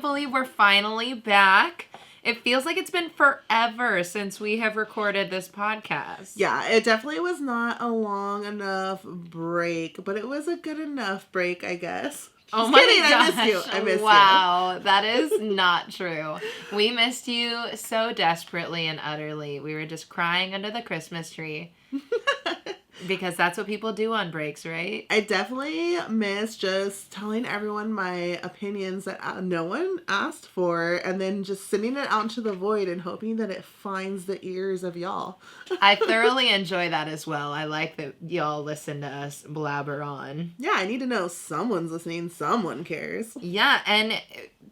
believe we're finally back. It feels like it's been forever since we have recorded this podcast. Yeah, it definitely was not a long enough break, but it was a good enough break, I guess. Oh my gosh. I missed you. Wow, that is not true. We missed you so desperately and utterly. We were just crying under the Christmas tree. Because that's what people do on breaks, right? I definitely miss just telling everyone my opinions that no one asked for, and then just sending it out into the void and hoping that it finds the ears of y'all. I thoroughly enjoy that as well. I like that y'all listen to us blabber on. Yeah, I need to know someone's listening. Someone cares. Yeah, and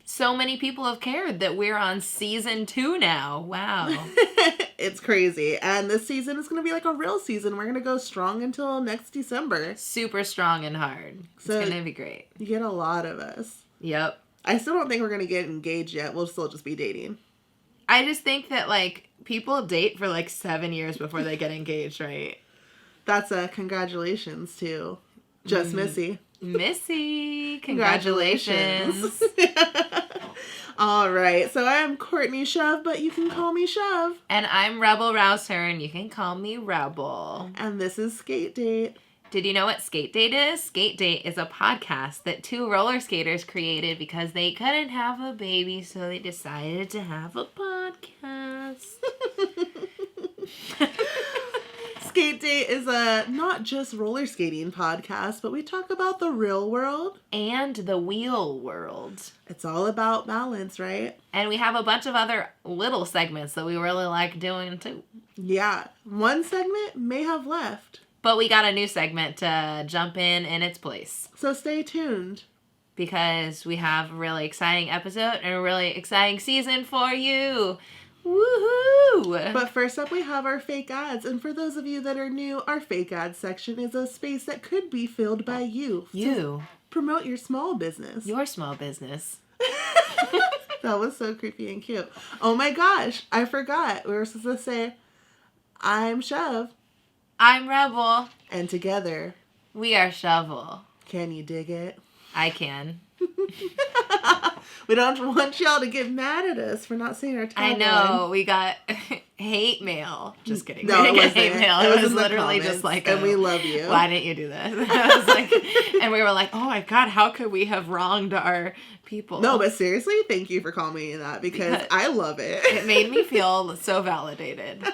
so many people have cared that we're on season 2 now. Wow. It's crazy. And this season is going to be like a real season. We're going to go strong until next December. Super strong and hard. So it's going to be great. You get a lot of us. Yep. I still don't think we're going to get engaged yet. We'll still just be dating. I just think that, like, people date for, like, 7 years before they get engaged, right? That's a congratulations to Just Missy. Missy, congratulations. All right, so I'm Courtney Shove, but you can call me Shove. And I'm Rebel Rouser, and you can call me Rebel. And this is Skate Date. Did you know what Skate Date is? Skate Date is a podcast that 2 roller skaters created because they couldn't have a baby, so they decided to have a podcast. Skate Date is a not just roller skating podcast, but we talk about the real world. And the wheel world. It's all about balance, right? And we have a bunch of other little segments that we really like doing too. Yeah. One segment may have left. But we got a new segment to jump in its place. So stay tuned. Because we have a really exciting episode and a really exciting season for you. Woohoo! But first up, we have our fake ads. And for those of you that are new, our fake ads section is a space that could be filled by you. You. Promote your small business. Your small business. That was so creepy and cute. Oh my gosh, I forgot. We were supposed to say, I'm Shove. I'm Rebel. And together, we are Shovel. Can you dig it? I can. We don't want y'all to get mad at us for not saying our tagline. I know. We got hate mail. Just kidding. No, it wasn't. Hate mail. It was literally just like, and we love you. Why didn't you do this? I was like, and we were like, oh my God, how could we have wronged our people? No, but seriously, thank you for calling me that because I love it. It made me feel so validated.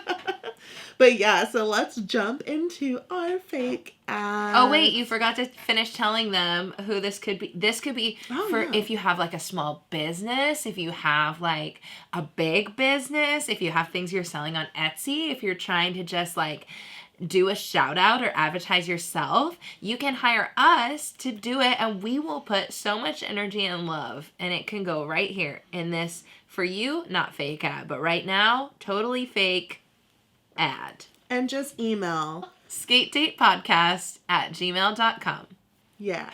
But yeah, so let's jump into our fake ads. Oh wait, you forgot to finish telling them who this could be. This could be if you have like a small business, if you have like a big business, if you have things you're selling on Etsy, if you're trying to just like do a shout out or advertise yourself, you can hire us to do it and we will put so much energy and love and it can go right here in this for you, not fake ad, but right now, totally fake ad. And just email skatedatepodcast@gmail.com. Yeah.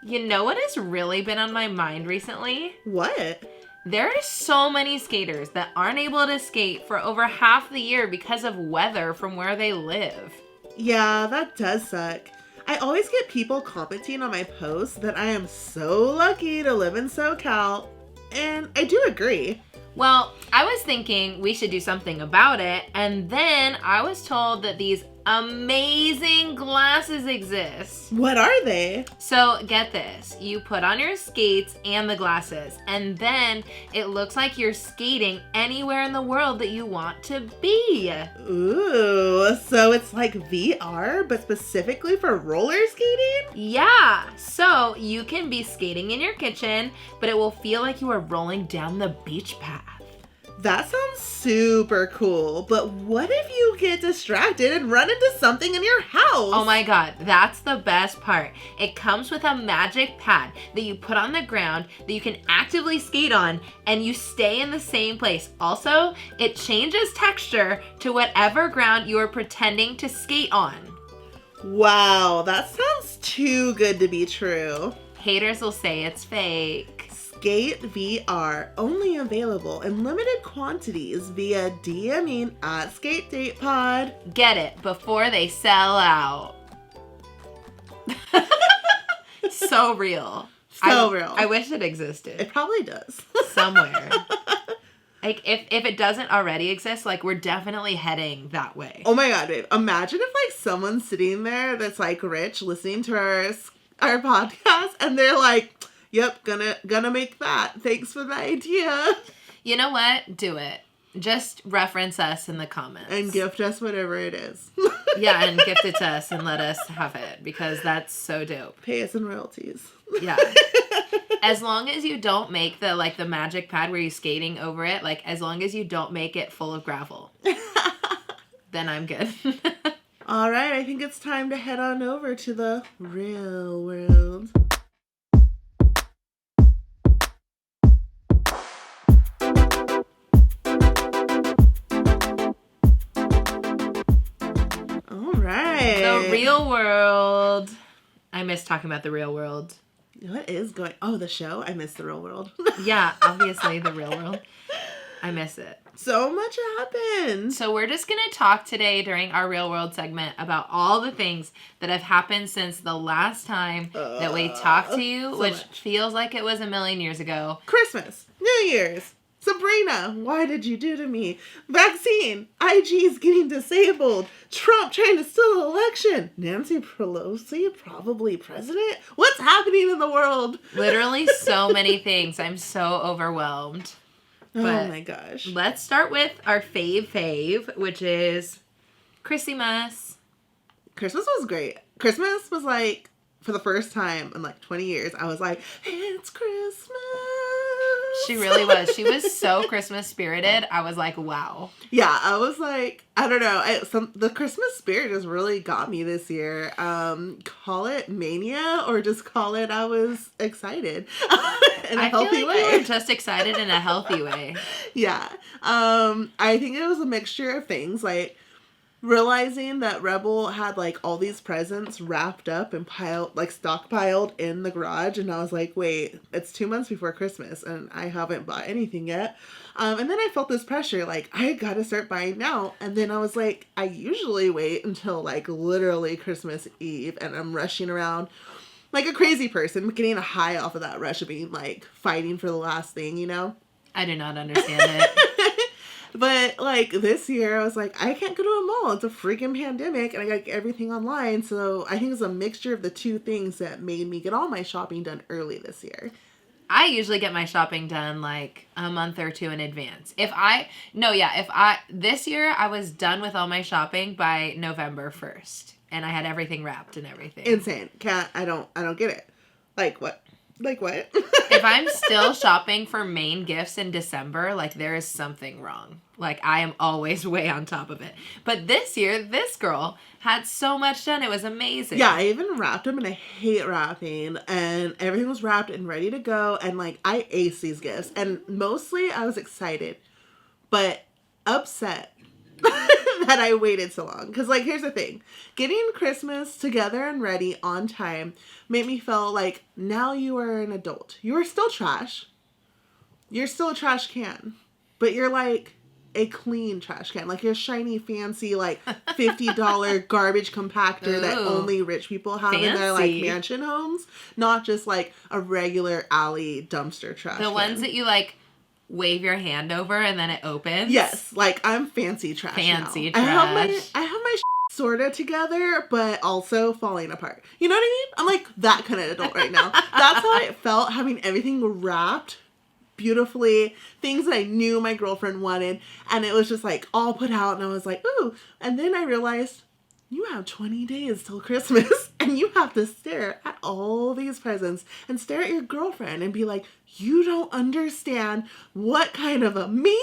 You know what has really been on my mind recently? What? There are so many skaters that aren't able to skate for over half the year because of weather from where they live. Yeah, that does suck. I always get people commenting on my posts that I am so lucky to live in SoCal, and I do agree. Well, I was thinking we should do something about it, and then I was told that these amazing glasses exist. What are they? So get this, you put on your skates and the glasses, and then it looks like you're skating anywhere in the world that you want to be. Ooh, so it's like VR, but specifically for roller skating? Yeah, so you can be skating in your kitchen, but it will feel like you are rolling down the beach path. That sounds super cool, but what if you get distracted and run into something in your house? Oh my God, that's the best part. It comes with a magic pad that you put on the ground that you can actively skate on and you stay in the same place. Also, it changes texture to whatever ground you are pretending to skate on. Wow, that sounds too good to be true. Haters will say it's fake. Skate VR, only available in limited quantities via DMing at skatedatepod. Get it before they sell out. So real. So real. I wish it existed. It probably does. Somewhere. Like, if it doesn't already exist, like, we're definitely heading that way. Oh my God, babe. Imagine if, like, someone's sitting there that's, like, rich, listening to our podcast, and they're like, yep, gonna make that. Thanks for the idea. You know what? Do it. Just reference us in the comments. And gift us whatever it is. Yeah, and gift it to us and let us have it, because that's so dope. Pay us in royalties. Yeah. As long as you don't make the magic pad where you're skating over it, like, as long as you don't make it full of gravel, then I'm good. All right, I think it's time to head on over to the real world. All right. The real world. I miss talking about the real world. What is going... Oh, the show? I miss the real world. Yeah, obviously the real world. I miss it. So much happened. So we're just going to talk today during our real world segment about all the things that have happened since the last time that we talked to you, which feels like it was a million years ago. Christmas, New Year's, Sabrina, why did you do to me? Vaccine, IG's getting disabled, Trump trying to steal the election, Nancy Pelosi probably president. What's happening in the world? Literally so many things. I'm so overwhelmed. But oh my gosh. Let's start with our fave, which is Christmas. Christmas was great. Christmas was like, for the first time in like 20 years, I was like, it's Christmas. She really was. She was so Christmas spirited. I was like, wow. Yeah, I was like, I don't know. The Christmas spirit just really got me this year. Call it mania or just call it I was excited in a healthy way. You were just excited in a healthy way. Yeah. I think it was a mixture of things, like realizing that Rebel had like all these presents wrapped up and stockpiled in the garage, and I was like, wait, it's 2 months before Christmas and I haven't bought anything yet. And then I felt this pressure, like, I gotta start buying now. And then I was like, I usually wait until like literally Christmas Eve, and I'm rushing around like a crazy person, getting a high off of that rush of being like fighting for the last thing, you know? I do not understand it. But, like, this year, I was like, I can't go to a mall. It's a freaking pandemic, and I got everything online. So, I think it's a mixture of the two things that made me get all my shopping done early this year. I usually get my shopping done, like, a month or two in advance. This year, I was done with all my shopping by November 1st. And I had everything wrapped and everything. Insane. I don't get it. Like, what? Like, what? If I'm still shopping for main gifts in December, like, there is something wrong. Like, I am always way on top of it. But this year, this girl had so much done. It was amazing. Yeah, I even wrapped them, and I hate wrapping. And everything was wrapped and ready to go. And, like, I aced these gifts. And mostly, I was excited. But upset that I waited so long. Because, like, here's the thing. Getting Christmas together and ready on time made me feel like, now you are an adult. You are still trash. You're still a trash can. But you're, like, a clean trash can. Like, your shiny, fancy, like, $50 garbage compactor that only rich people have in their, like, mansion homes. Not just, like, a regular alley dumpster trash can. The ones that you, like, wave your hand over and then it opens. Yes, like, I'm fancy trash Fancy now. trash. I have my sort of together, but also falling apart. You know what I mean? I'm like that kind of adult right now. That's how it felt, having everything wrapped beautifully, things that I knew my girlfriend wanted, and it was just like all put out, and I was like, ooh. And then I realized, you have 20 days till Christmas, and you have to stare at all these presents and stare at your girlfriend and be like, you don't understand what kind of amazing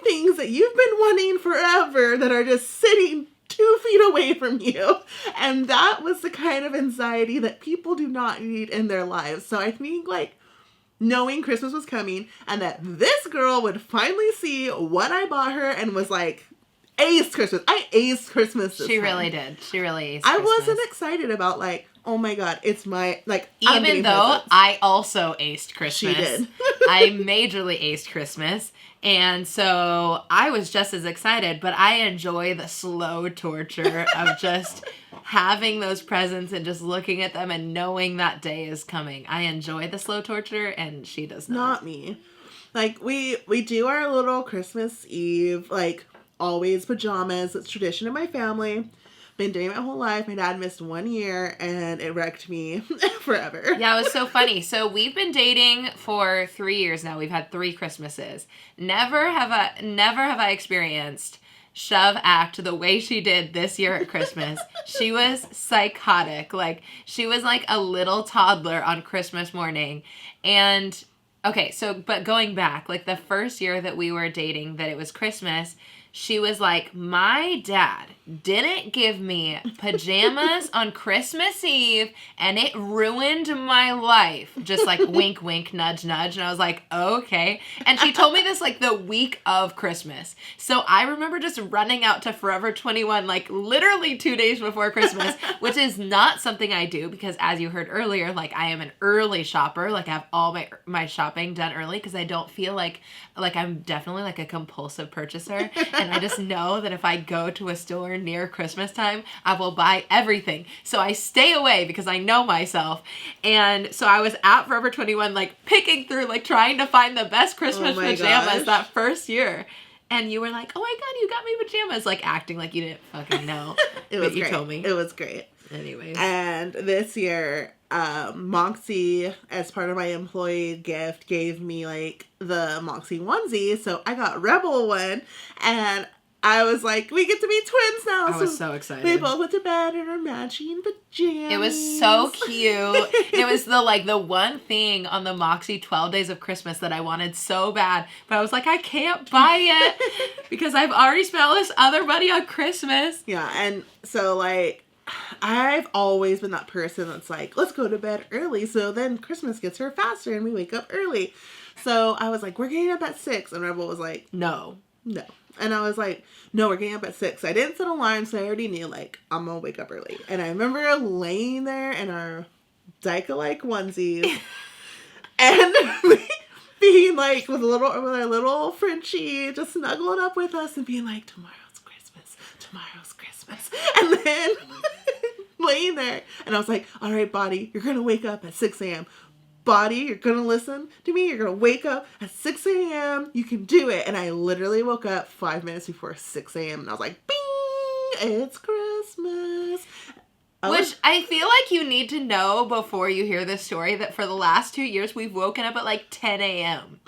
things that you've been wanting forever that are just sitting 2 feet away from you. And that was the kind of anxiety that people do not need in their lives. So I think, like, knowing Christmas was coming and that this girl would finally see what I bought her and was like, aced Christmas. I aced Christmas this She time. really did. She really aced I Christmas. wasn't excited about, like, oh my God, it's my, like, even though presents. I also aced Christmas. She did. I majorly aced Christmas. And so I was just as excited, but I enjoy the slow torture of just having those presents and just looking at them and knowing that day is coming. I enjoy the slow torture, and she does not. Not me. Like, we do our little Christmas Eve, like, always pajamas. It's tradition in my family. Been doing it my whole life. My dad missed 1 year, and it wrecked me forever. Yeah, it was so funny. So we've been dating for 3 years now. We've had 3 Christmases. Never have I experienced shove act the way she did this year at Christmas. She was psychotic. Like, she was like a little toddler on Christmas morning. And okay, so, but going back, like the first year that we were dating, that it was Christmas, she was like, my dad didn't give me pajamas on Christmas Eve, and it ruined my life. Just like wink, wink, nudge, nudge. And I was like, okay. And she told me this like the week of Christmas. So I remember just running out to Forever 21, like literally 2 days before Christmas, which is not something I do because, as you heard earlier, like I am an early shopper. Like I have all my shopping done early because I don't feel like I'm definitely like a compulsive purchaser. And I just know that if I go to a store near Christmas time, I will buy everything. So I stay away because I know myself. And so I was at Forever 21, like picking through, like trying to find the best Christmas pajamas that first year. And you were like, oh my God, you got me pajamas. Like acting like you didn't fucking know. It was but you great. told me. It was great. Anyways. And this year, Moxie, as part of my employee gift, gave me like the Moxie onesie. So I got Rebel one, and I was like, we get to be twins now. I was so excited. We both went to bed in our matching pajamas. It was so cute. It was the one thing on the Moxie 12 Days of Christmas that I wanted so bad. But I was like, I can't buy it because I've already spent all this other money on Christmas. Yeah, and so like, I've always been that person that's like, let's go to bed early so then Christmas gets here faster and we wake up early. So I was like, we're getting up at 6. And Rebel was like, no. And I was like, no, we're getting up at 6. I didn't set an alarm, so I already knew, like, I'm going to wake up early. And I remember laying there in our Dyke-alike onesies and being like, with our little Frenchie just snuggling up with us and being like, tomorrow's Christmas. And then laying there, and I was like, all right, body, you're going to wake up at 6 a.m. Body, you're going to listen to me. You're going to wake up at 6 a.m. You can do it. And I literally woke up 5 minutes before 6 a.m. And I was like, bing, it's Christmas. I feel like you need to know before you hear this story that for the last 2 years, we've woken up at like 10 a.m.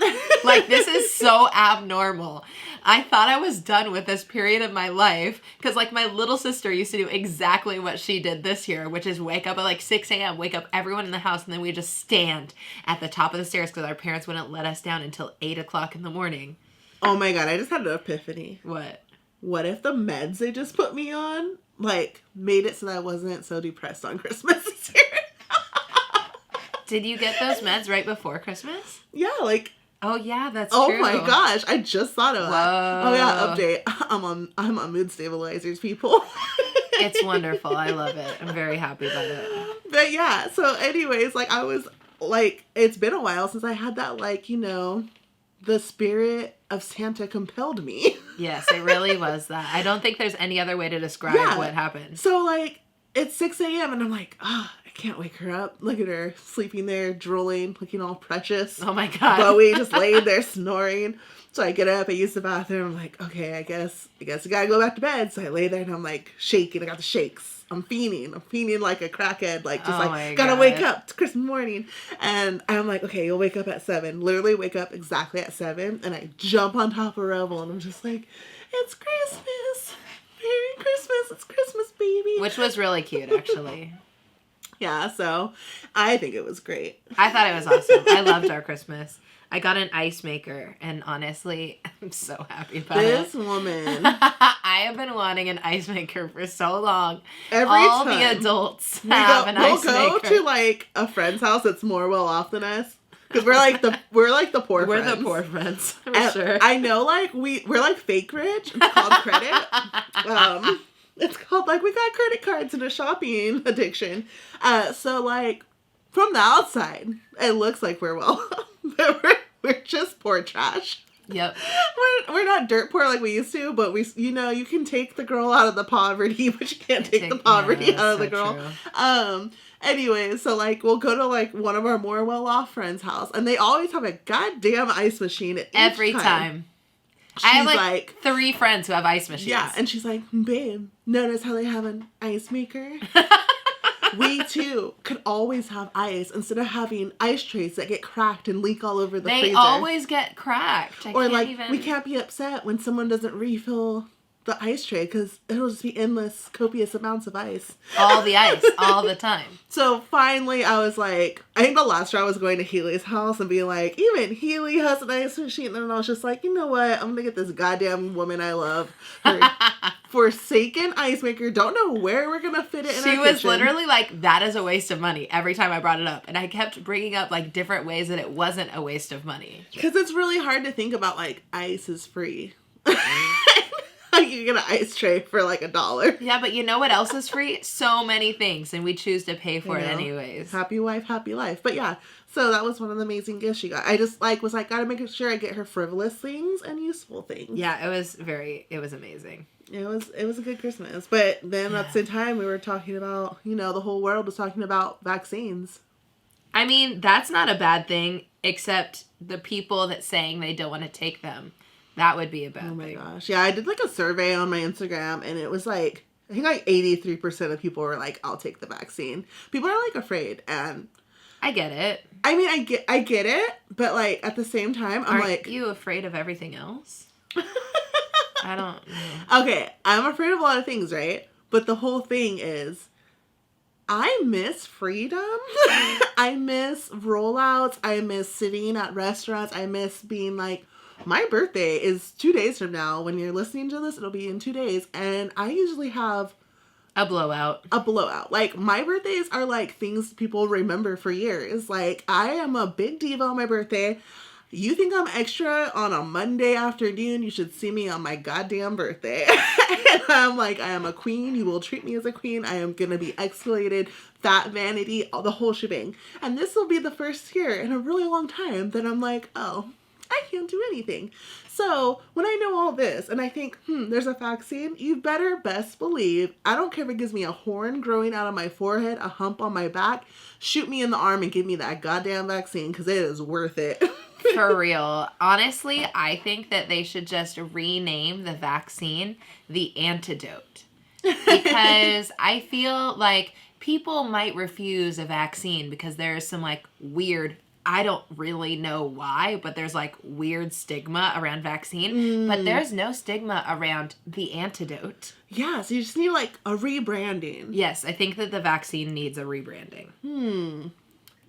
Like, this is so abnormal. I thought I was done with this period of my life because, like, my little sister used to do exactly what she did this year, which is wake up at like 6 a.m., wake up everyone in the house, and then we just stand at the top of the stairs because our parents wouldn't let us down until 8 o'clock in the morning. Oh my God, I just had an epiphany. What if the meds they just put me on, like, made it so that I wasn't so depressed on Christmas this year? Did you get those meds right before Christmas? Yeah, like... Oh yeah, that's true. Oh my gosh, I just thought of that. Oh yeah, update. I'm on mood stabilizers, people. It's wonderful. I love it. I'm very happy about it. But yeah, so anyways, like I was like, it's been a while since I had that, like, you know, the spirit of Santa compelled me. Yes, it really was that. I don't think there's any other way to describe what happened. So like, it's 6 a.m. and I'm like, I can't wake her up. Look at her sleeping there, drooling, looking all precious. Oh my God. Bowie just laying there snoring. So I get up, I use the bathroom. I'm like, okay, I guess I gotta go back to bed. So I lay there and I'm like shaking. I got the shakes. I'm fiending like a crackhead. Like, just gotta wake up. It's Christmas morning. And I'm like, okay, you'll wake up at 7. Literally wake up exactly at 7. And I jump on top of Rebel and I'm just like, it's Christmas. Merry Christmas. It's Christmas, baby. Which was really cute, actually. Yeah, so I think it was great. I thought it was awesome. I loved our Christmas. I got an ice maker, and honestly, I'm so happy about this woman. I have been wanting an ice maker for so long. All the adults have an ice maker. We'll go to like a friend's house that's more well off than us. Because we're like the poor friends. We're the poor friends, for sure. I know, like, we're like fake rich. It's called credit. It's called, like, we got credit cards and a shopping addiction. So, like, from the outside, it looks like we're well, but we're just poor trash. Yep. We're not dirt poor like we used to, but you can take the girl out of the poverty, but you can't take the poverty out of the girl. True. Anyway, so like we'll go to like one of our more well-off friends' house, and they always have a goddamn ice machine at every time. I have like 3 friends who have ice machines. Yeah, and she's like, babe, notice how they have an ice maker? We, too, could always have ice instead of having ice trays that get cracked and leak all over the freezer. They always get cracked. We can't be upset when someone doesn't refill the ice tray because it'll just be endless, copious amounts of ice. All the ice, all the time. So finally, I was like, I think the last straw was going to Haley's house and being like, even Haley has an ice machine. And I was just like, you know what? I'm going to get this goddamn woman I love her forsaken ice maker. Don't know where we're going to fit it in She was kitchen. Literally like, that is a waste of money every time I brought it up. And I kept bringing up like different ways that it wasn't a waste of money. Because it's really hard to think about like ice is free. You get an ice tray for like $1. Yeah, but you know what else is free? So many things, and we choose to pay for it anyways. Happy wife, happy life. But yeah, so that was one of the amazing gifts she got. I just was like, gotta make sure I get her frivolous things and useful things. Yeah, it was amazing. It was a good Christmas. But then at the same time, we were talking about, the whole world was talking about vaccines. I mean, that's not a bad thing, except the people that saying they don't want to take them. That would be a bad thing. Oh my gosh. Yeah, I did like a survey on my Instagram, and it was like, I think like 83% of people were like, I'll take the vaccine. People are like afraid, and I get it. I mean, I get it, but like at the same time, Aren't you afraid of everything else? I don't know. Okay, I'm afraid of a lot of things, right? But the whole thing is, I miss freedom. I miss rollouts. I miss sitting at restaurants. I miss being like, my birthday is 2 days from now. When you're listening to this, it'll be in 2 days. And I usually have a blowout. Like, my birthdays are like things people remember for years. Like, I am a big diva on my birthday. You think I'm extra on a Monday afternoon? You should see me on my goddamn birthday. And I'm like, I am a queen. You will treat me as a queen. I am going to be escalated, fat vanity, all the whole shebang. And this will be the first year in a really long time that I'm like, oh, I can't do anything. So when I know all this and I think, there's a vaccine, you better best believe, I don't care if it gives me a horn growing out of my forehead, a hump on my back, shoot me in the arm and give me that goddamn vaccine because it is worth it. For real. Honestly, I think that they should just rename the vaccine the antidote. Because I feel like people might refuse a vaccine because there's some like weird, I don't really know why, but there's like weird stigma around vaccine. But there's no stigma around the antidote. Yeah, so you just need like a rebranding. Yes, I think that the vaccine needs a rebranding.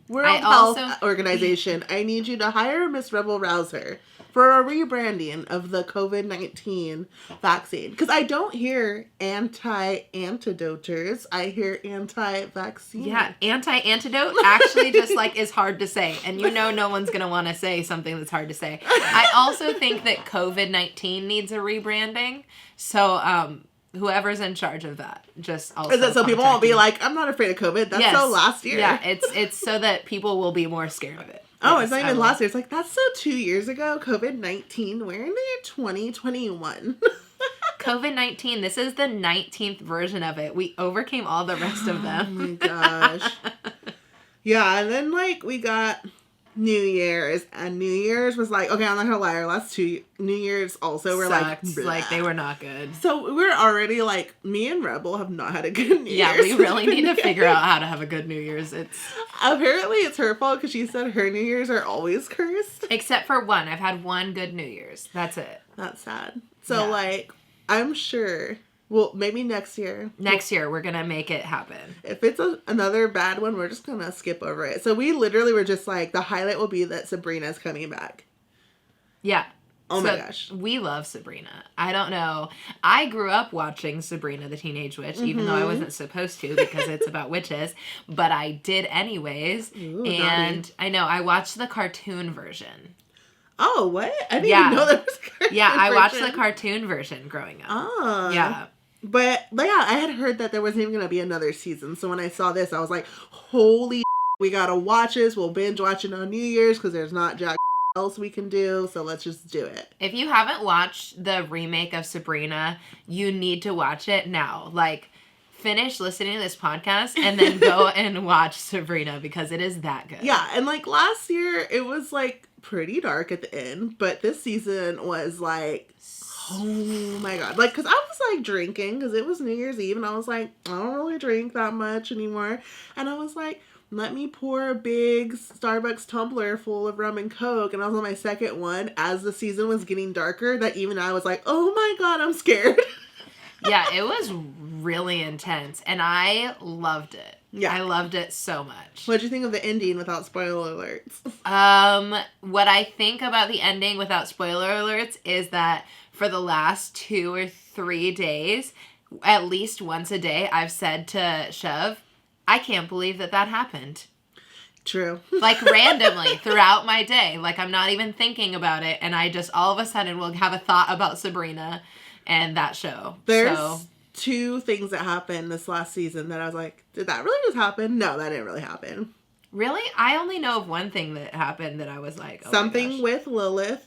World Health Organization, I need you to hire Miss Rebel Rouser for a rebranding of the COVID-19 vaccine. Because I don't hear anti-antidoters. I hear anti-vaccine. Yeah, anti-antidote actually just like is hard to say. And no one's going to want to say something that's hard to say. I also think that COVID-19 needs a rebranding. So, whoever's in charge of that, just also is that so people won't be like, I'm not afraid of COVID. That's so last year. Yeah, it's so that people will be more scared of it. Oh, it's not even last year. It's like, that's so 2 years ago. COVID-19. We're in the year 2021. COVID-19. This is the 19th version of it. We overcame all the rest of them. Oh my gosh. Yeah, and then like we got New Year's, and New Year's was like, okay, I'm not gonna lie, our last 2 New Year's also were sucked. Like they were not good. So we're already like, me and Rebel have not had a good New Year's. Yeah, we really need to figure out how to have a good New Year's. Apparently it's her fault because she said her New Year's are always cursed. Except for one. I've had one good New Year's. That's it. That's sad. So like, I'm sure. Well, maybe next year. Next year, we're going to make it happen. If it's another bad one, we're just going to skip over it. So we literally were just like, the highlight will be that Sabrina's coming back. Yeah. Oh my gosh. We love Sabrina. I don't know. I grew up watching Sabrina the Teenage Witch, even though I wasn't supposed to because it's about witches. But I did anyways. Ooh, and naughty. I know, I watched the cartoon version. Oh, what? I didn't even know there was a cartoon version. I watched the cartoon version growing up. Oh. Yeah. But yeah, I had heard that there wasn't even going to be another season. So when I saw this, I was like, holy we got to watch this. We'll binge watch it on New Year's because there's not jack else we can do, so let's just do it. If you haven't watched the remake of Sabrina, you need to watch it now. Like, finish listening to this podcast and then go and watch Sabrina because it is that good. Yeah, and like last year, it was like pretty dark at the end, but this season was like, oh my god. Like, because I was like drinking because it was New Year's Eve and I was like, I don't really drink that much anymore. And I was like, let me pour a big Starbucks tumbler full of rum and Coke. And I was on my second one as the season was getting darker that even I was like, oh my god, I'm scared. Yeah, it was really intense and I loved it. Yeah. I loved it so much. What'd you think of the ending without spoiler alerts? What I think about the ending without spoiler alerts is that for the last 2 or 3 days, at least once a day, I've said to Shove, I can't believe that happened. True. Like, randomly throughout my day. Like, I'm not even thinking about it. And I just all of a sudden will have a thought about Sabrina and that show. There's 2 things that happened this last season that I was like, did that really just happen? No, that didn't really happen. Really? I only know of one thing that happened that I was like, oh something with Lilith.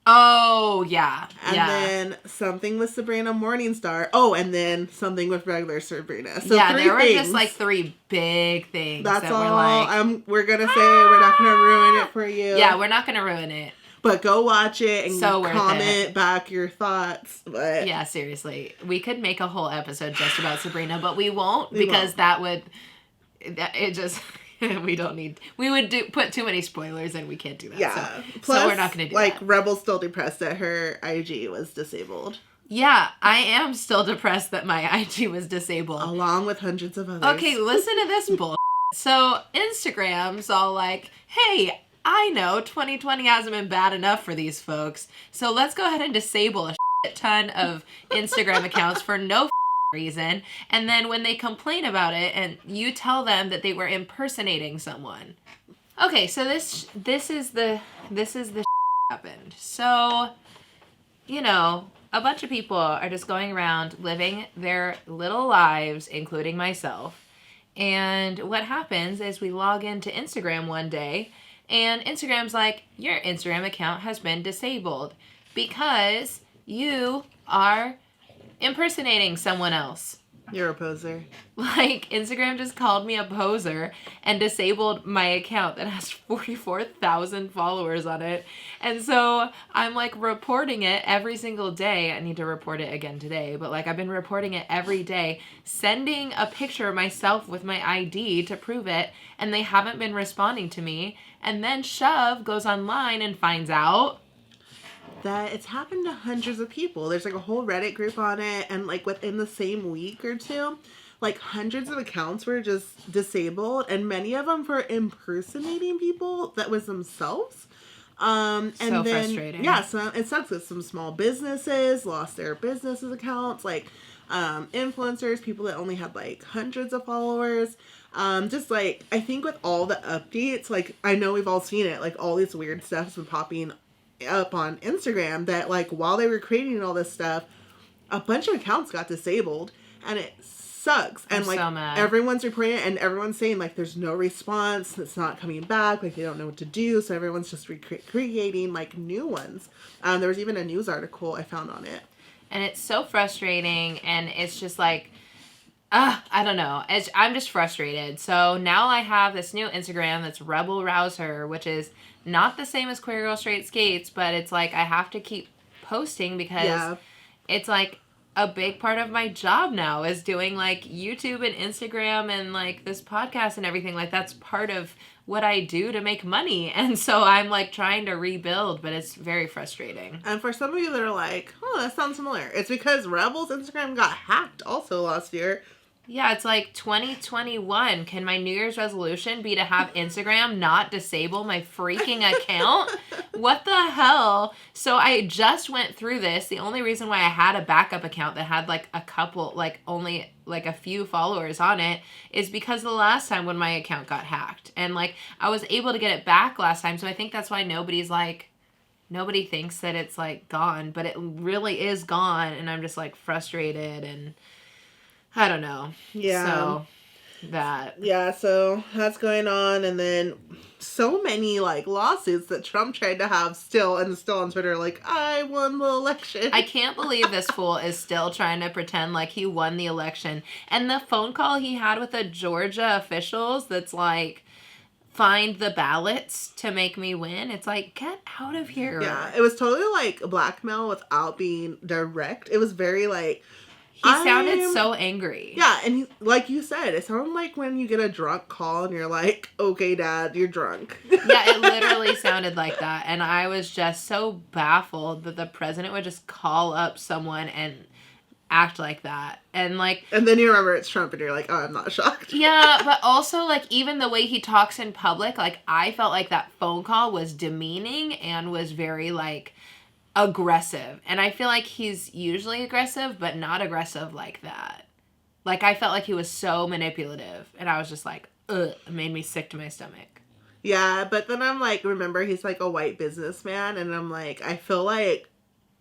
Oh, yeah. And then something with Sabrina Morningstar. Oh, and then something with regular Sabrina. So yeah, 3 there were things. just like 3 big things. That's that all. Were like, we're going to say we're not going to ruin it for you. Yeah, we're not going to ruin it. But go watch it and so comment back your thoughts. But yeah, seriously. We could make a whole episode just about Sabrina, but we won't because that would... It just... we don't need... We would put too many spoilers and we can't do that. Yeah. Plus, so we're not going to do that. Rebel's still depressed that her IG was disabled. Yeah, I am still depressed that my IG was disabled. Along with hundreds of others. Okay, listen to this bull. So, Instagram's all like, hey, I know 2020 hasn't been bad enough for these folks, so let's go ahead and disable a shit ton of Instagram accounts for no reason, and then when they complain about it and you tell them that they were impersonating someone. Okay, so this is the happened. So, you know, a bunch of people are just going around living their little lives, including myself. And what happens is we log into Instagram one day and Instagram's like, your Instagram account has been disabled because you are impersonating someone else. You're a poser. Like, Instagram just called me a poser and disabled my account that has 44,000 followers on it. And so I'm like reporting it every single day. I need to report it again today, but like I've been reporting it every day, sending a picture of myself with my ID to prove it, and they haven't been responding to me. And then Shove goes online and finds out that it's happened to hundreds of people. There's like a whole Reddit group on it, and like within the same week or 2, like hundreds of accounts were just disabled, and many of them for impersonating people that was themselves. And so then, frustrating. Yeah, so it sucks that some small businesses lost their businesses accounts, like influencers, people that only had like hundreds of followers. Just like, I think with all the updates, like I know we've all seen it, like all these weird stuff has been popping up on Instagram that like while they were creating all this stuff, a bunch of accounts got disabled, and it sucks. And like, so mad. Everyone's reporting it, and everyone's saying like there's no response, it's not coming back, like they don't know what to do, so everyone's just creating like new ones. There was even a news article I found on it, and it's so frustrating, and it's just like, I don't know. I'm just frustrated. So now I have this new Instagram that's Rebel Rouser, which is not the same as Queer Girl Straight Skates, but it's like I have to keep posting because it's like a big part of my job now is doing like YouTube and Instagram and like this podcast and everything. Like that's part of what I do to make money. And so I'm like trying to rebuild, but it's very frustrating. And for some of you that are like, oh, that sounds familiar, it's because Rebel's Instagram got hacked also last year. Yeah, it's like 2021. Can my New Year's resolution be to have Instagram not disable my freaking account? What the hell? So I just went through this. The only reason why I had a backup account that had like a couple, like only like a few followers on it is because the last time when my account got hacked. And like I was able to get it back last time. So I think that's why nobody thinks that it's like gone, but it really is gone. And I'm just like frustrated and I don't know. Yeah. So that. Yeah, so that's going on, and then so many like lawsuits that Trump tried to have still on Twitter, like, I won the election. I can't believe this fool is still trying to pretend like he won the election. And the phone call he had with the Georgia officials that's like, find the ballots to make me win. It's like, get out of here. Yeah, it was totally like blackmail without being direct. It was very like, he sounded so angry. Yeah, and he, like you said, it sounded like when you get a drunk call and you're like, okay, Dad, you're drunk. Yeah, it literally sounded like that. And I was just so baffled that the president would just call up someone and act like that. And like, and then you remember it's Trump and you're like, oh, I'm not shocked. Yeah, but also like even the way he talks in public, like I felt like that phone call was demeaning and was very like aggressive. And I feel like he's usually aggressive, but not aggressive like that. Like I felt like he was so manipulative, and I was just like, ugh, it made me sick to my stomach. Yeah, but then I'm like, remember, he's like a white businessman, and I'm like, I feel like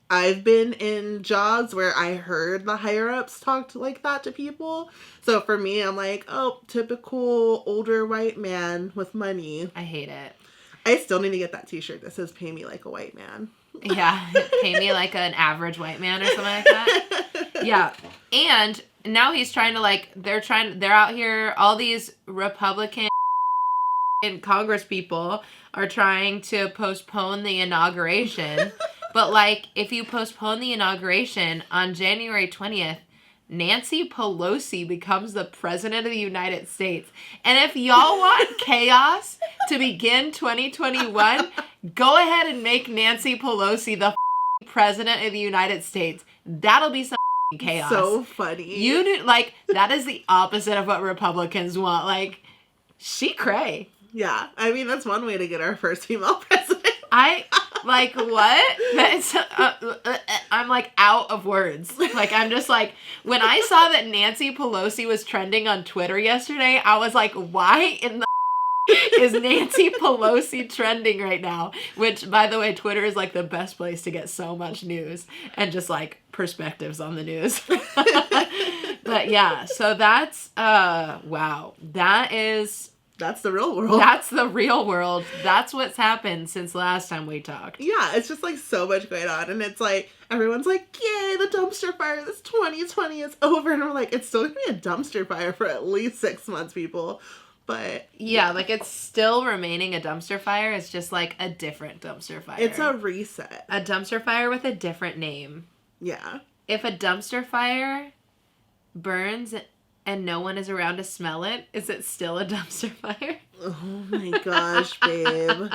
I've been in jobs where I heard the higher-ups talk like that to people. So for me, I'm like, oh, typical older white man with money. I hate it. I still need to get that t-shirt that says, pay me like a white man. Yeah, pay me like an average white man or something like that. Yeah, and now he's trying to like, they're out here, all these Republican Congress people are trying to postpone the inauguration. But like, if you postpone the inauguration on January 20th, Nancy Pelosi becomes the president of the United States. And if y'all want chaos to begin 2021, go ahead and make Nancy Pelosi the president of the United States. That'll be some chaos. So funny. You do, like, that is the opposite of what Republicans want. Like, she cray. Yeah, I mean, that's one way to get our first female president. Like, what? That's, I'm, like, out of words. Like, I'm just, like, when I saw that Nancy Pelosi was trending on Twitter yesterday, I was like, why in the is Nancy Pelosi trending right now? Which, by the way, Twitter is, like, the best place to get so much news and just, like, perspectives on the news. But, yeah, so that's, wow. That's the real world. That's the real world. That's what's happened since last time we talked. Yeah, it's just like so much going on. And it's like, everyone's like, yay, the dumpster fire, this 2020 is over. And we're like, it's still going to be a dumpster fire for at least 6 months, people. But yeah, like it's still remaining a dumpster fire. It's just like a different dumpster fire. It's a reset. A dumpster fire with a different name. Yeah. If a dumpster fire burns and no one is around to smell it, is it still a dumpster fire? Oh my gosh, babe.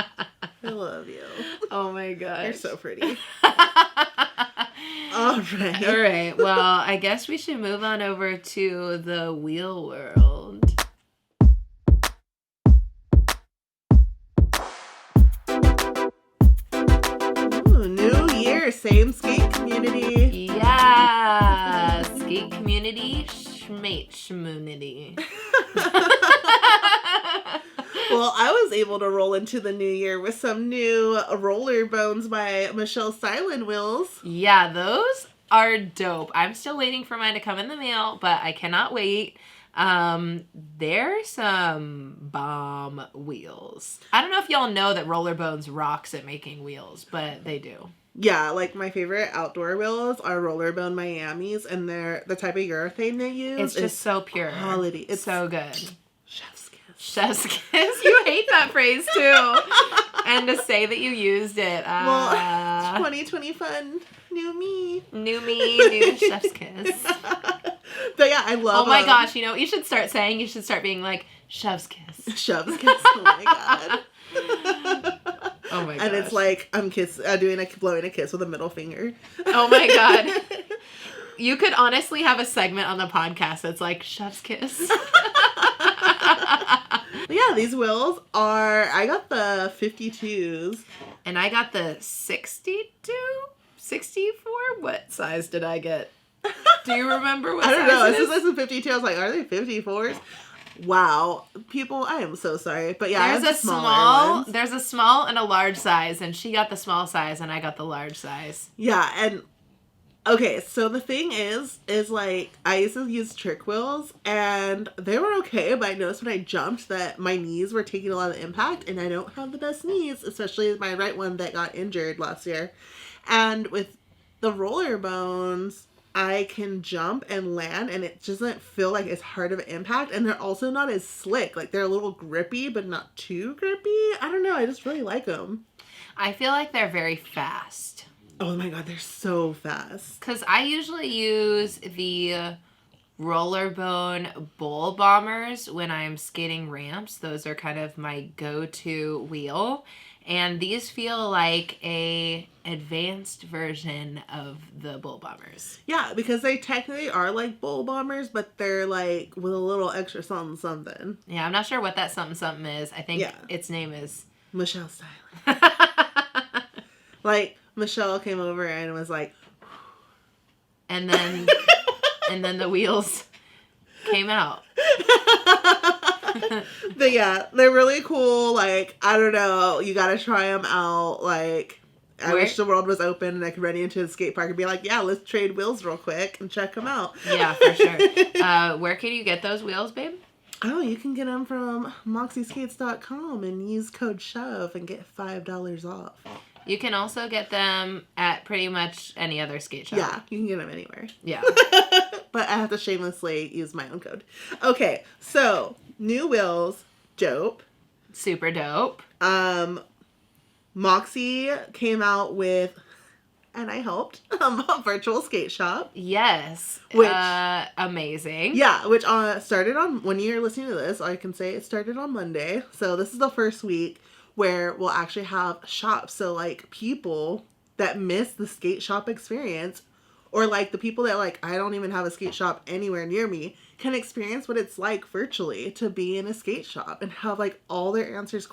I love you. Oh my gosh. You're so pretty. All right. All right. Well, I guess we should move on over to the wheel world. Ooh, new year, same skate community. Yeah. Skate community. Mate shmunity. Well, I was able to roll into the new year with some new Roller Bones by Michelle Stylen wheels. Yeah, those are dope. I'm still waiting for mine to come in the mail, but I cannot wait. They're some bomb wheels. I don't know if y'all know that Roller Bones rocks at making wheels, but they do. Yeah, like my favorite outdoor wheels are Rollerbone Miamis, and they're the type of urethane they use. It's just so pure. Quality. It's so good. Chef's kiss. Chef's kiss. You hate that phrase too. And to say that you used it. Well, 2020 fun. New me. New chef's kiss. But yeah, I love Oh my gosh, you know what you should start saying? You should start being like, chef's kiss. Chef's kiss. Oh my god. Oh my god. And it's like I'm blowing a kiss with a middle finger. Oh my god. You could honestly have a segment on the podcast that's like chef's kiss. Yeah, these wheels are, I got the 52s. And I got the 62? 64? What size did I get? Do you remember what I don't know. size it is? This is 52. I was like, are they 54s? Wow. People, I am so sorry. But yeah, there's a small and a large size, and she got the small size and I got the large size. Yeah, and Okay, so the thing is like, I used to use trick wheels, and they were okay, but I noticed when I jumped that my knees were taking a lot of impact, and I don't have the best knees, especially my right one that got injured last year. And with the roller bones, I can jump and land, and it doesn't feel like as hard of an impact, and they're also not as slick. Like, they're a little grippy, but not too grippy. I don't know, I just really like them. I feel like they're very fast. Oh my god, they're so fast. Because I usually use the Rollerbone Bowl Bombers when I'm skating ramps. Those are kind of my go-to wheel. And these feel like a advanced version of the Bowl Bombers. Yeah, because they technically are like Bowl Bombers, but they're like with a little extra something something. Yeah, I'm not sure what that something something is. I think its name is... Michelle Styling. Like, Michelle came over and was like... And then the wheels came out. But yeah, they're really cool. Like, I don't know. You gotta try them out. Like, I wish the world was open and I could run into a skate park and be like, yeah, let's trade wheels real quick and check them out. Yeah, for sure. Where can you get those wheels, babe? Oh, you can get them from moxieskates.com and use code SHOVE and get $5 off. You can also get them at pretty much any other skate shop. Yeah, you can get them anywhere. Yeah. But I have to shamelessly use my own code. Okay, so new wheels, dope. Super dope. Moxie came out with, and I helped, a virtual skate shop. Yes. Which, amazing. Yeah, which started on, when you're listening to this, I can say it started on Monday. So this is the first week where we'll actually have shops. So, like, people that miss the skate shop experience, or, like, the people that, like, I don't even have a skate shop anywhere near me, can experience what it's like virtually to be in a skate shop and have, like, all their questions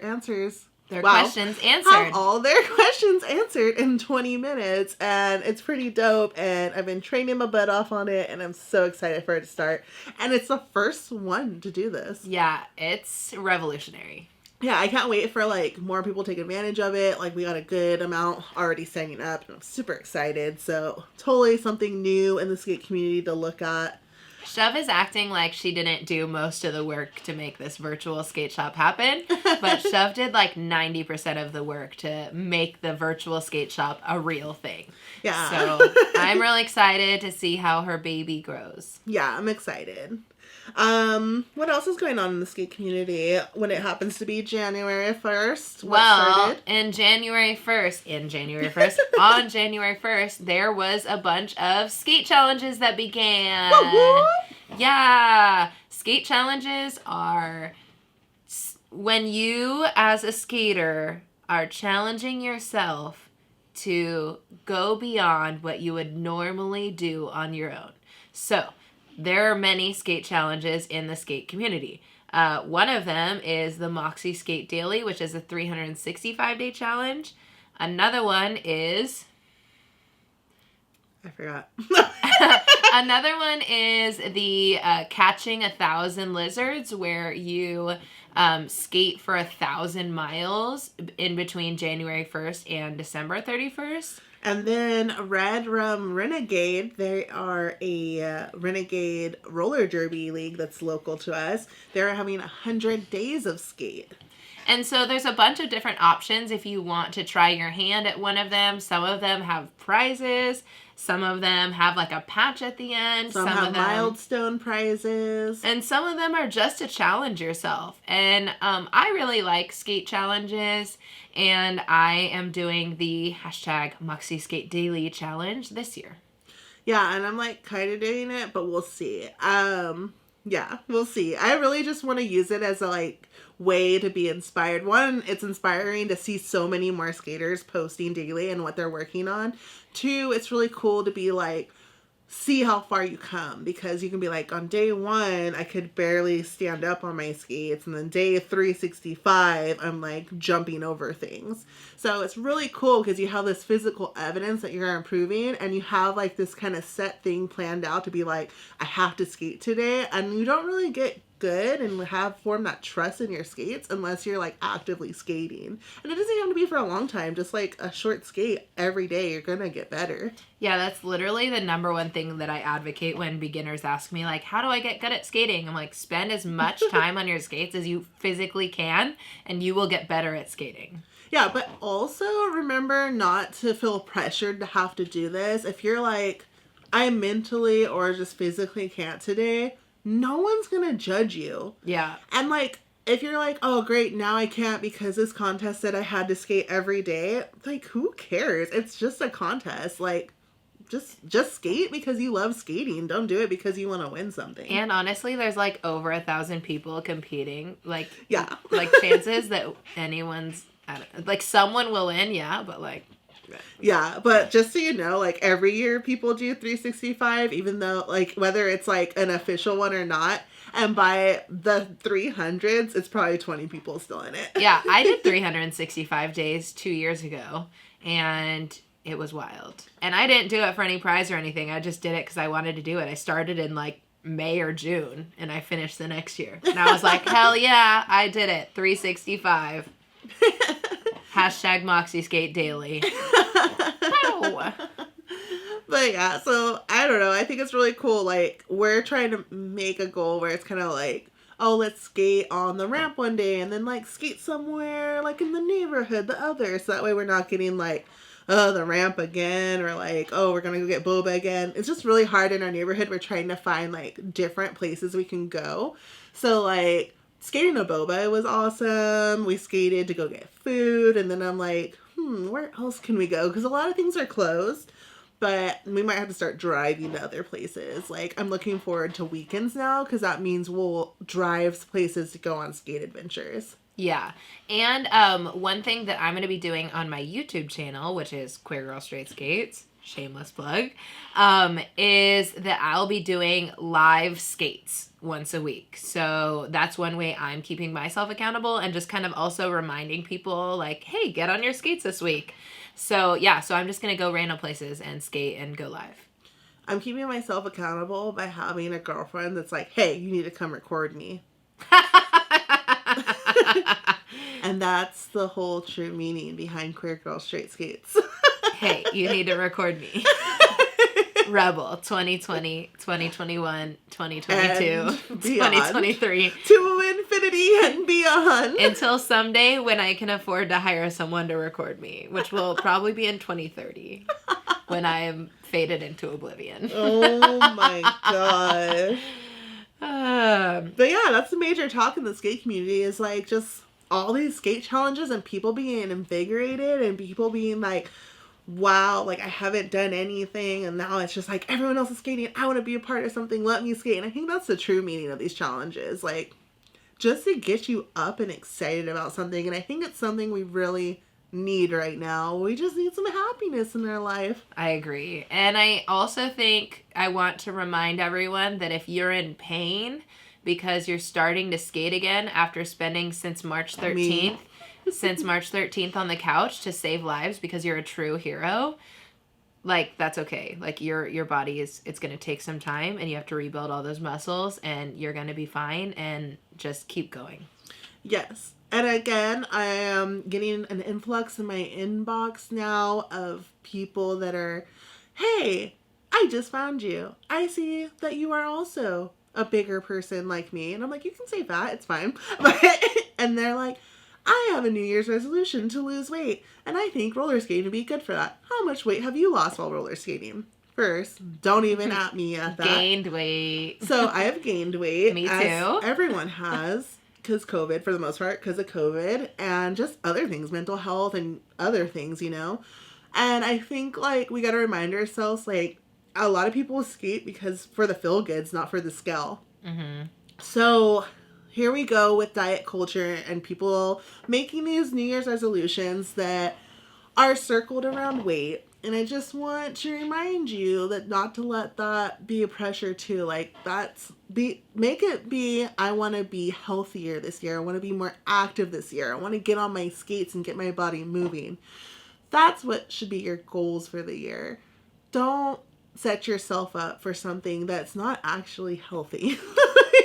answered. Have all their questions answered in 20 minutes, and it's pretty dope, and I've been training my butt off on it, and I'm so excited for it to start. And it's the first one to do this. Yeah, it's revolutionary. Yeah, I can't wait for, like, more people to take advantage of it. Like, we got a good amount already signing up, and I'm super excited. So, totally something new in the skate community to look at. Shove is acting like she didn't do most of the work to make this virtual skate shop happen, but Shove did, like, 90% of the work to make the virtual skate shop a real thing. Yeah. So, I'm really excited to see how her baby grows. Yeah, I'm excited. What else is going on in the skate community when it happens to be January 1st? On January 1st, there was a bunch of skate challenges that began. Woo-hoo! Yeah. Skate challenges are when you, as a skater, are challenging yourself to go beyond what you would normally do on your own. So, there are many skate challenges in the skate community. One of them is the Moxie Skate Daily, which is a 365-day challenge. Another one is... I forgot. Another one is the Catching 1,000 Lizards, where you skate for 1,000 miles in between January 1st and December 31st. And then Red Rum Renegade, they are a Renegade roller derby league that's local to us. They're having 100 days of skate. And so there's a bunch of different options if you want to try your hand at one of them. Some of them have prizes. Some of them have like a patch at the end. Some have milestone prizes. And some of them are just to challenge yourself. And I really like skate challenges. And I am doing the hashtag Moxie Skate Daily challenge this year. Yeah, and I'm like kind of doing it, but we'll see. Yeah, we'll see. I really just want to use it as a like way to be inspired. One, it's inspiring to see so many more skaters posting daily and what they're working on. Two, it's really cool to be like, see how far you come, because you can be like, on day 1, I could barely stand up on my skates, and then day 365, I'm like jumping over things. So it's really cool because you have this physical evidence that you're improving, and you have like this kind of set thing planned out to be like, I have to skate today, and you don't really get good and form that trust in your skates unless you're like actively skating. And it doesn't have to be for a long time. Just like a short skate every day, you're gonna get better. Yeah, that's literally the number one thing that I advocate when beginners ask me, like, how do I get good at skating? I'm like, spend as much time on your skates as you physically can, and you will get better at skating. Yeah, but also remember not to feel pressured to have to do this. If you're like, I mentally or just physically can't today, no one's gonna judge you. Yeah. And like, if you're like, oh great, now I can't because this contest said I had to skate every day, like, who cares? It's just a contest. Like, just skate because you love skating. Don't do it because you want to win something. And honestly, there's like over 1,000 people competing. Like, yeah. Like chances that anyone's, like someone will win, yeah, but like. Yeah, but just so you know, like every year people do 365, even though like whether it's like an official one or not. And by the 300s, it's probably 20 people still in it. Yeah, I did 365 days 2 years ago, and it was wild. And I didn't do it for any prize or anything. I just did it because I wanted to do it. I started in like May or June, and I finished the next year. And I was like, hell yeah, I did it. 365. Hashtag Moxie Skate Daily. Ow. But yeah, so I don't know. I think it's really cool. Like, we're trying to make a goal where it's kind of like, oh, let's skate on the ramp one day and then like skate somewhere like in the neighborhood, the other. So that way we're not getting like, oh, the ramp again, or like, oh, we're going to go get boba again. It's just really hard in our neighborhood. We're trying to find like different places we can go. So like skating a boba was awesome. We skated to go get food. And then I'm like, where else can we go? Because a lot of things are closed. But we might have to start driving to other places. Like, I'm looking forward to weekends now because that means we'll drive places to go on skate adventures. Yeah. And one thing that I'm going to be doing on my YouTube channel, which is Queer Girl Straight Skates, shameless plug, is that I'll be doing live skates once a week. So that's one way I'm keeping myself accountable and just kind of also reminding people like, hey, get on your skates this week. So, yeah, so I'm just going to go random places and skate and go live. I'm keeping myself accountable by having a girlfriend that's like, hey, you need to come record me. And that's the whole true meaning behind Queer Girl Straight Skates. Hey, you need to record me. Rebel 2020, 2021, 2022, 2023. To infinity and beyond. Until someday when I can afford to hire someone to record me, which will probably be in 2030 when I am faded into oblivion. Oh my gosh. But yeah, that's the major talk in the skate community is like just all these skate challenges and people being invigorated and people being like, wow, like I haven't done anything and now it's just like everyone else is skating. I want to be a part of something. Let me skate. And I think that's the true meaning of these challenges. Like just to get you up and excited about something. And I think it's something we really need right now. We just need some happiness in our life. I agree. And I also think I want to remind everyone that if you're in pain because you're starting to skate again after spending since March 13th, since March 13th on the couch to save lives because you're a true hero, like that's okay. Like your body it's going to take some time and you have to rebuild all those muscles and you're going to be fine and just keep going. Yes. And again, I am getting an influx in my inbox now of people that are, hey, I just found you. I see that you are also a bigger person like me. And I'm like, you can say that. It's fine. And they're like, I have a New Year's resolution to lose weight, and I think roller skating would be good for that. How much weight have you lost while roller skating? First, don't even at me at that. Gained weight. So I have gained weight. Me as too. Everyone has, because COVID, for the most part, because of COVID, and just other things, mental health and other things, you know? And I think, like, we got to remind ourselves, like, a lot of people skate because for the feel-goods, not for the scale. Mm-hmm. So here we go with diet culture and people making these New Year's resolutions that are circled around weight. And I just want to remind you that not to let that be a pressure too. Like make it be, I want to be healthier this year. I want to be more active this year. I want to get on my skates and get my body moving. That's what should be your goals for the year. Don't set yourself up for something that's not actually healthy.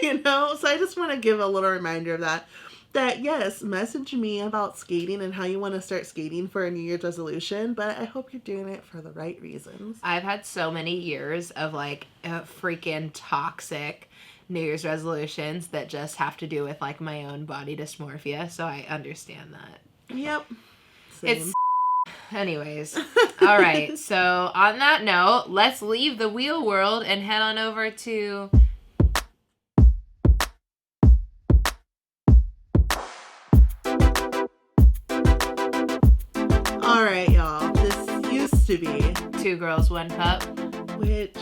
you know? So I just want to give a little reminder of that. That, yes, message me about skating and how you want to start skating for a New Year's resolution, but I hope you're doing it for the right reasons. I've had so many years of, like, freaking toxic New Year's resolutions that just have to do with, like, my own body dysmorphia, so I understand that. Yep. Same. Anyways. All right, so on that note, let's leave the wheel world and head on over to... All right, y'all. This used to be 2 Girls, 1 Cup. Which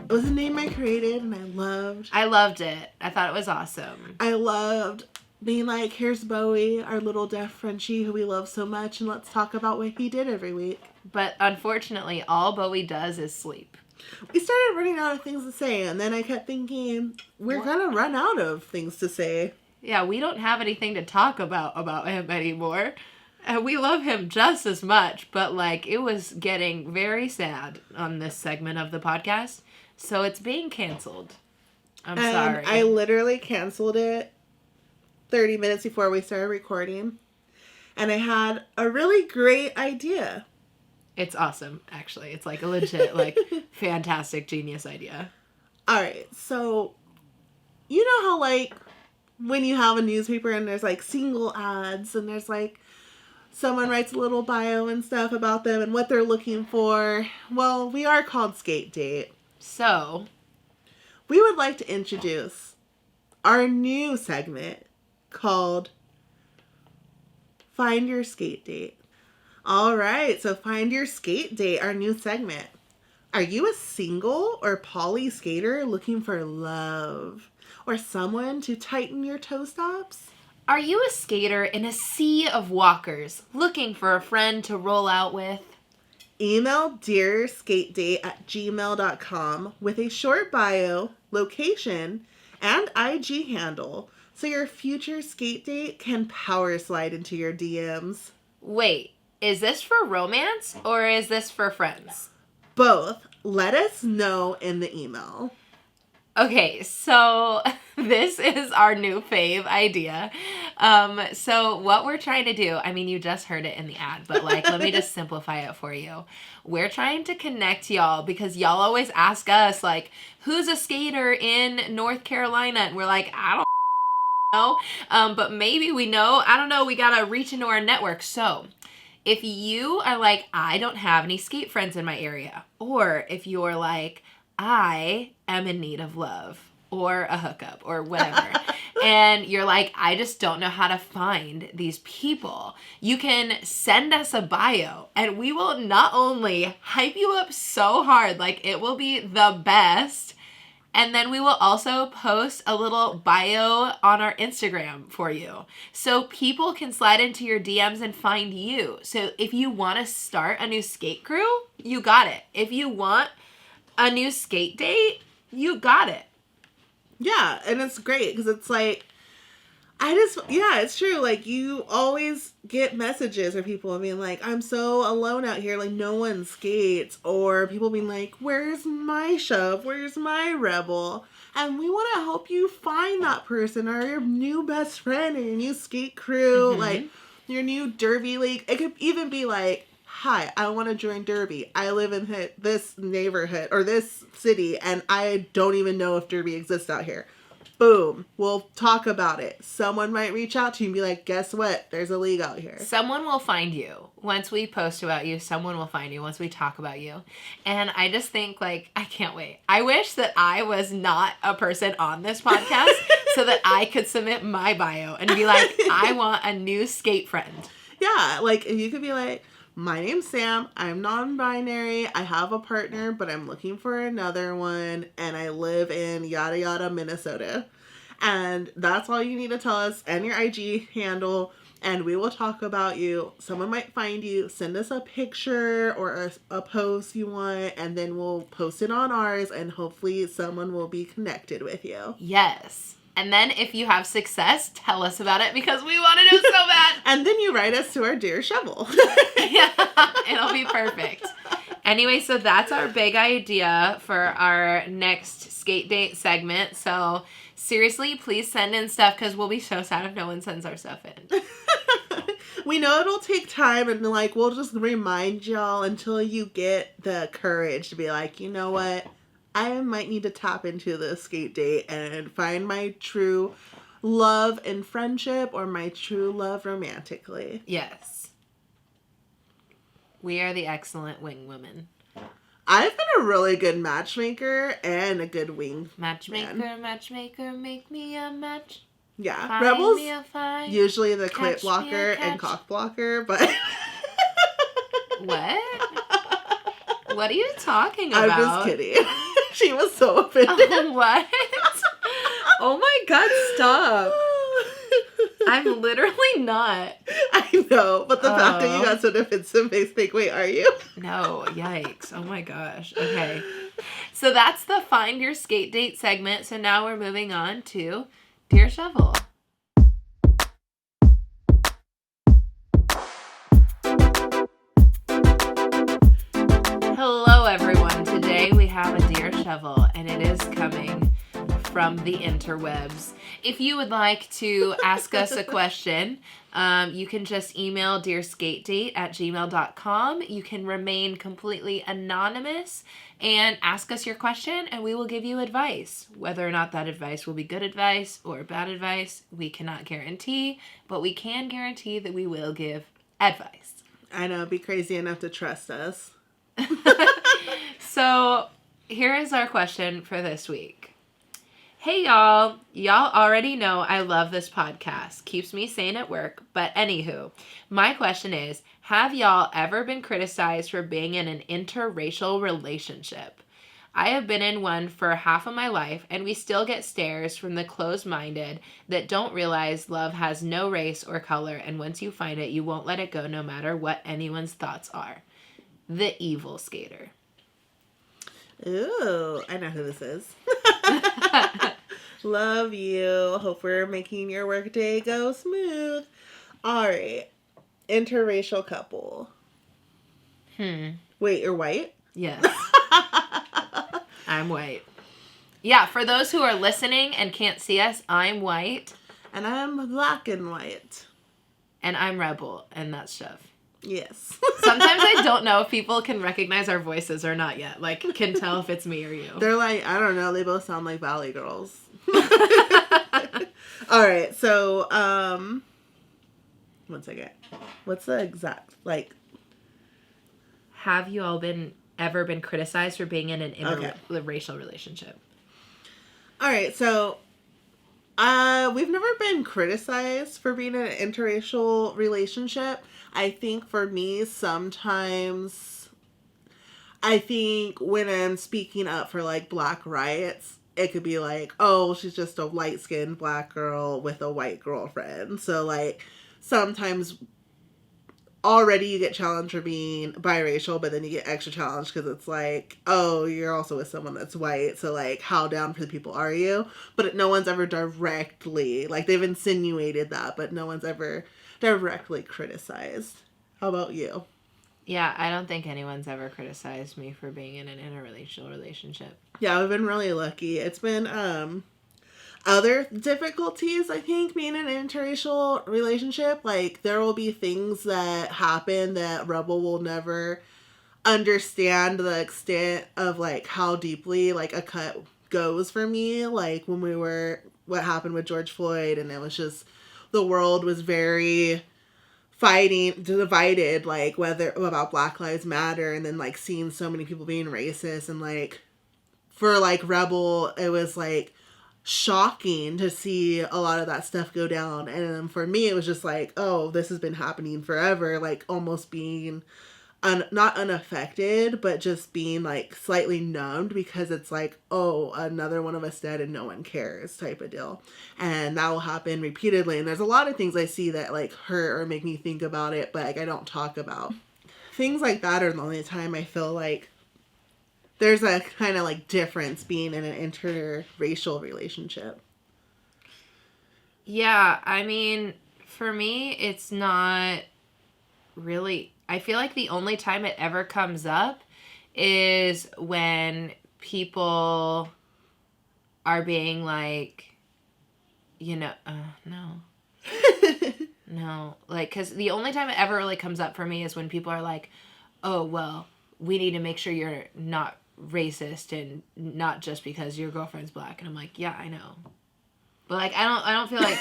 was a name I created and I loved. I loved it. I thought it was awesome. I loved being like, here's Bowie, our little deaf Frenchie who we love so much, and let's talk about what he did every week. But unfortunately, all Bowie does is sleep. We started running out of things to say, and then I kept thinking, we're going to run out of things to say. Yeah, we don't have anything to talk about him anymore. We love him just as much, but, like, it was getting very sad on this segment of the podcast, so it's being canceled. I'm sorry. I literally canceled it 30 minutes before we started recording, and I had a really great idea. It's awesome, actually. It's, like, a legit, like, fantastic genius idea. All right, so you know how, like, when you have a newspaper and there's, like, single ads and there's, like, someone writes a little bio and stuff about them and what they're looking for. Well, we are called Skate Date. So, we would like to introduce our new segment called Find Your Skate Date. All right, so Find Your Skate Date, our new segment. Are you a single or poly skater looking for love or someone to tighten your toe stops? Are you a skater in a sea of walkers looking for a friend to roll out with? Email dearskatedate@gmail.com with a short bio, location, and IG handle so your future skate date can power slide into your DMs. Wait, is this for romance or is this for friends? Both. Let us know in the email. Okay, so this is our new fave idea. So what we're trying to do, I mean, you just heard it in the ad, but like, let me just simplify it for you. We're trying to connect y'all because y'all always ask us, like, who's a skater in North Carolina? And we're like, I don't know. But maybe we know. I don't know. We got to reach into our network. So if you are like, I don't have any skate friends in my area, or if you're like, I am in need of love or a hookup or whatever, and you're like, I just don't know how to find these people, you can send us a bio and we will not only hype you up so hard, like it will be the best, and then we will also post a little bio on our Instagram for you. So people can slide into your DMs and find you. So if you want to start a new skate crew, you got it. If you want a new skate date, you got it. Yeah, and it's great because it's like, it's true. Like, you always get messages or people being like, I'm so alone out here, like, no one skates. Or people being like, where's my shove? Where's my rebel? And we want to help you find that person or your new best friend or your new skate crew, like, your new derby league. It could even be like, hi, I want to join derby. I live in this neighborhood or this city, and I don't even know if derby exists out here. Boom. We'll talk about it. Someone might reach out to you and be like, guess what? There's a league out here. Someone will find you. Once we post about you, someone will find you once we talk about you. And I just think, like, I can't wait. I wish that I was not a person on this podcast so that I could submit my bio and be like, I want a new skate friend. Yeah, like, you could be like, my name's Sam, I'm non-binary, I have a partner, but I'm looking for another one, and I live in yada yada, Minnesota. And that's all you need to tell us, and your IG handle, and we will talk about you. Someone might find you, send us a picture or a post you want, and then we'll post it on ours, and hopefully someone will be connected with you. Yes. And then if you have success, tell us about it because we want to know so bad. And then you write us to our Dear Shovel. Yeah, it'll be perfect. Anyway, so that's our big idea for our next skate date segment. So Seriously, please send in stuff because we'll be so sad if no one sends our stuff in. We know it'll take time, and like we'll just remind y'all until you get the courage to be like, you know what, I might need to tap into the skate date and find my true love in friendship or my true love romantically. Yes. We are the excellent wing women. I've been a really good matchmaker and a good wing Matchmaker, man. Matchmaker, make me a match. Yeah, Find Rebels me a find. usually the Catch clit blocker and cock blocker, but what? What are you talking about? I'm just kidding. She was so offended. What? Oh my god, stop. I'm literally not. I know, but the fact that you got so defensive makes me think, wait, are you? No, yikes. Oh my gosh. Okay. So that's the Find Your Skate Date segment. So now we're moving on to Dear Shovel. Hello, everyone. Today we have a Dear Shovel, and it is coming from the interwebs. If you would like to ask us a question, you can just email dearskatedate@gmail.com. You can remain completely anonymous and ask us your question, and we will give you advice. Whether or not that advice will be good advice or bad advice, we cannot guarantee, but we can guarantee that we will give advice. I know, be crazy enough to trust us. So, here is our question for this week. Hey y'all, already know I love this podcast. Keeps me sane at work, but anywho, my question is, have y'all ever been criticized for being in an interracial relationship? I have been in one for half of my life, and we still get stares from the closed-minded that don't realize love has no race or color, and once you find it, you won't let it go no matter what anyone's thoughts are. The evil skater. Ooh, I know who this is. Love you. Hope we're making your workday go smooth. All right. Interracial couple. Wait, you're white? Yes. I'm white. Yeah, for those who are listening and can't see us, I'm white. And I'm black and white. And I'm rebel, and that's Chev. Yes. Sometimes I don't know if people can recognize our voices or not yet. Like, can tell if it's me or you. They're like, I don't know, they both sound like Valley Girls. All right, so, one second. What's the exact, like... Have you all ever been criticized for being in an interracial relationship? All right, so... we've never been criticized for being in an interracial relationship. I think for me, sometimes, I think when I'm speaking up for, like, black rights, it could be like, oh, she's just a light-skinned black girl with a white girlfriend. So, like, sometimes already you get challenged for being biracial, but then you get extra challenged because it's like, oh, you're also with someone that's white, so, like, how down for the people are you? But no one's ever directly, like, they've insinuated that, but no one's ever directly criticized. How about you? Yeah, I don't think anyone's ever criticized me for being in an interracial relationship. Yeah, I've been really lucky. It's been, other difficulties, I think, being in an interracial relationship. Like, there will be things that happen that Rebel will never understand the extent of, like, how deeply, like, a cut goes for me. Like, when what happened with George Floyd, and it was just, the world was very divided, like, about Black Lives Matter, and then, like, seeing so many people being racist, and, like, for, like, Rebel, it was, like, shocking to see a lot of that stuff go down. And for me, it was just like, oh, this has been happening forever, like, almost being not unaffected, but just being, like, slightly numbed, because it's like, oh, another one of us dead and no one cares type of deal. And that will happen repeatedly. And there's a lot of things I see that, like, hurt or make me think about it, but, like, I don't talk about. Things like that are the only time I feel like there's a kind of, like, difference being in an interracial relationship. Yeah, I mean, for me, it's not really... I feel like the only time it ever comes up is when people are being, like, No. No. Like, because the only time it ever really comes up for me is when people are like, oh, well, we need to make sure you're not racist and not just because your girlfriend's black. And I'm like, yeah, I know. But, like, I don't feel like,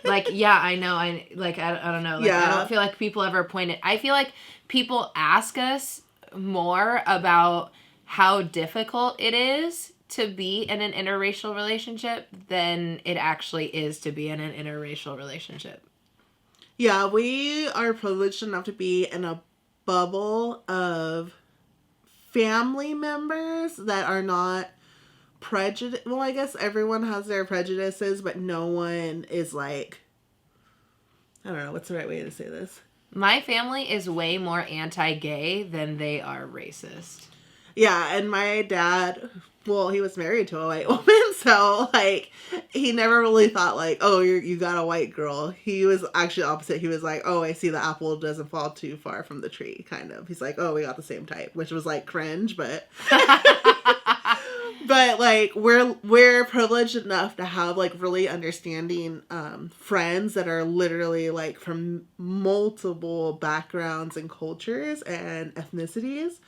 like, yeah, I know. I don't know. Like, yeah. I don't feel like people ever point it. I feel like people ask us more about how difficult it is to be in an interracial relationship than it actually is to be in an interracial relationship. Yeah, we are privileged enough to be in a bubble of family members that are not prejudiced. Well, I guess everyone has their prejudices, but no one is like, I don't know, what's the right way to say this? My family is way more anti-gay than they are racist. Yeah, and my dad, well, he was married to a white woman, so, like, he never really thought, like, oh, you got a white girl. He was actually opposite. He was like, oh, I see the apple doesn't fall too far from the tree, kind of. He's like, oh, we got the same type, which was, like, cringe, but... But, like, we're privileged enough to have, like, really understanding friends that are literally, like, from multiple backgrounds and cultures and ethnicities.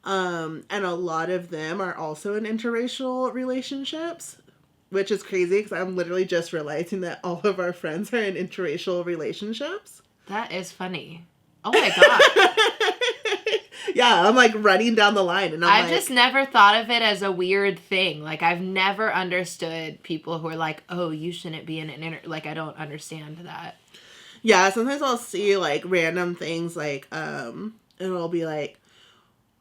And a lot of them are also in interracial relationships, which is crazy because I'm literally just realizing that all of our friends are in interracial relationships. That is funny. Oh my God. Yeah, I'm like running down the line and I've just never thought of it as a weird thing. Like, I've never understood people who are like, oh, you shouldn't be in an like, I don't understand that. Yeah, sometimes I'll see like random things like, it'll be like,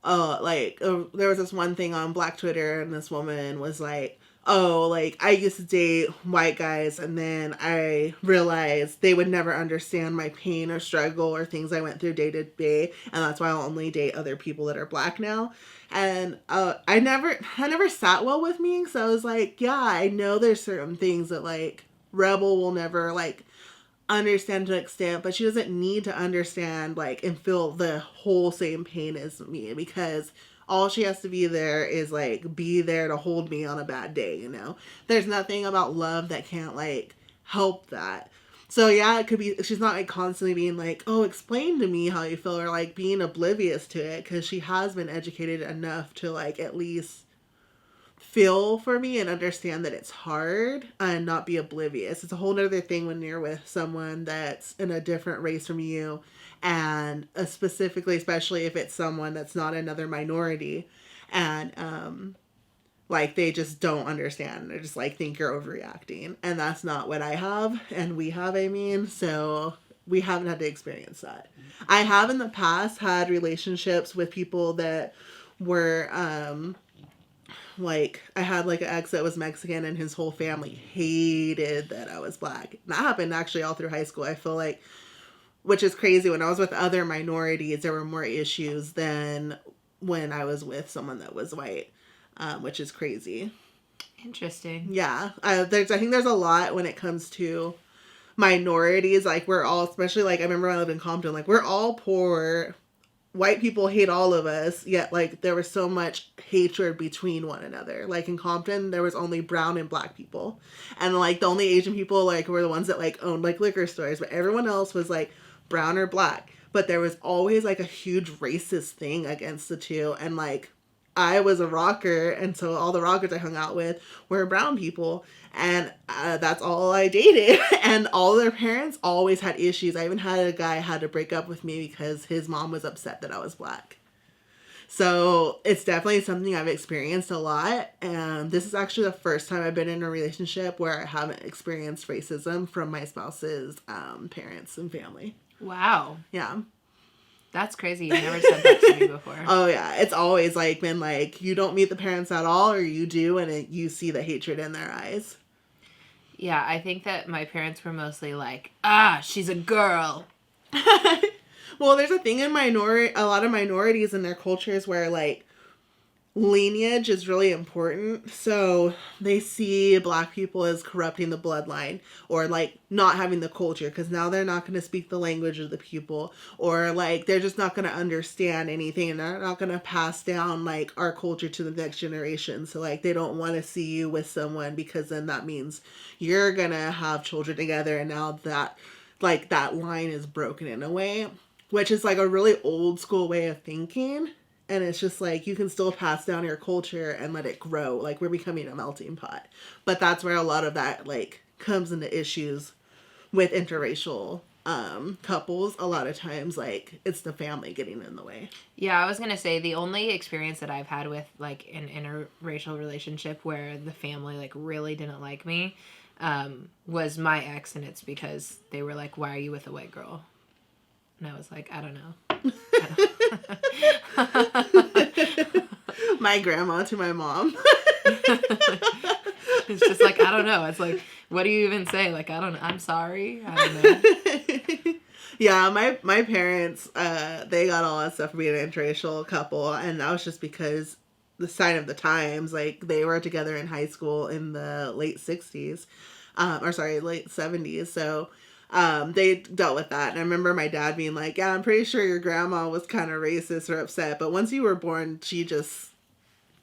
there was this one thing on Black Twitter and this woman was like, oh, like, I used to date white guys and then I realized they would never understand my pain or struggle or things I went through day to day, and that's why I'll only date other people that are black now. And I never sat well with me, so I was like, yeah, I know there's certain things that, like, Rebel will never, like, understand to an extent, but she doesn't need to understand, like, and feel the whole same pain as me, because all she has to be there is, like, be there to hold me on a bad day, you know? There's nothing about love that can't, like, help that. So, yeah, it could be, she's not, like, constantly being like, oh, explain to me how you feel, or, like, being oblivious to it, because she has been educated enough to, like, at least feel for me and understand that it's hard and not be oblivious. It's a whole other thing when you're with someone that's in a different race from you, and specifically, especially if it's someone that's not another minority, and like, they just don't understand. They just, like, think you're overreacting, and that's not what I have and we have, I mean, so we haven't had to experience that. I have in the past had relationships with people that were like, I had, like, an ex that was Mexican and his whole family hated that I was black. And that happened actually all through high school. I feel like, which is crazy, when I was with other minorities, there were more issues than when I was with someone that was white, which is crazy. Interesting. Yeah. I think there's a lot when it comes to minorities. Like, we're all, especially, like, I remember when I lived in Compton, like, we're all poor. White people hate all of us, yet, like, there was so much hatred between one another. Like, in Compton, there was only brown and black people. And, like, the only Asian people, like, were the ones that, like, owned, like, liquor stores. But everyone else was, like, brown or black. But there was always, like, a huge racist thing against the two. And, like, I was a rocker, and so all the rockers I hung out with were brown people. And that's all I dated. And all their parents always had issues. I even had a guy had to break up with me because his mom was upset that I was black. So it's definitely something I've experienced a lot. And this is actually the first time I've been in a relationship where I haven't experienced racism from my spouse's parents and family. Wow. Yeah. That's crazy. You never said that to me before. Oh, yeah. It's always, like, been, like, you don't meet the parents at all, or you do, and you see the hatred in their eyes. Yeah, I think that my parents were mostly like, she's a girl. Well, there's a thing in a lot of minorities in their cultures where, like, lineage is really important. So they see Black people as corrupting the bloodline, or like not having the culture, because now they're not going to speak the language of the people, or like they're just not going to understand anything, and they're not going to pass down like our culture to the next generation. So like they don't want to see you with someone, because then that means you're going to have children together, and now that like that line is broken in a way, which is like a really old school way of thinking. And it's just like, you can still pass down your culture and let it grow. Like, we're becoming a melting pot. But that's where a lot of that, like, comes into issues with interracial couples. A lot of times, like, it's the family getting in the way. Yeah, I was going to say, the only experience that I've had with, like, an interracial relationship where the family, like, really didn't like me was my ex. And it's because they were like, why are you with a white girl? And I was like, I don't know. My grandma to my mom. It's just like, I don't know. It's like, what do you even say? Like, I don't know. I'm sorry. I don't know. Yeah, my parents, they got all that stuff for being an interracial couple, and that was just because the sign of the times. Like, they were together in high school in the late 60s, late 70s, so they dealt with that. And I remember my dad being like, yeah, I'm pretty sure your grandma was kind of racist or upset, but once you were born, she just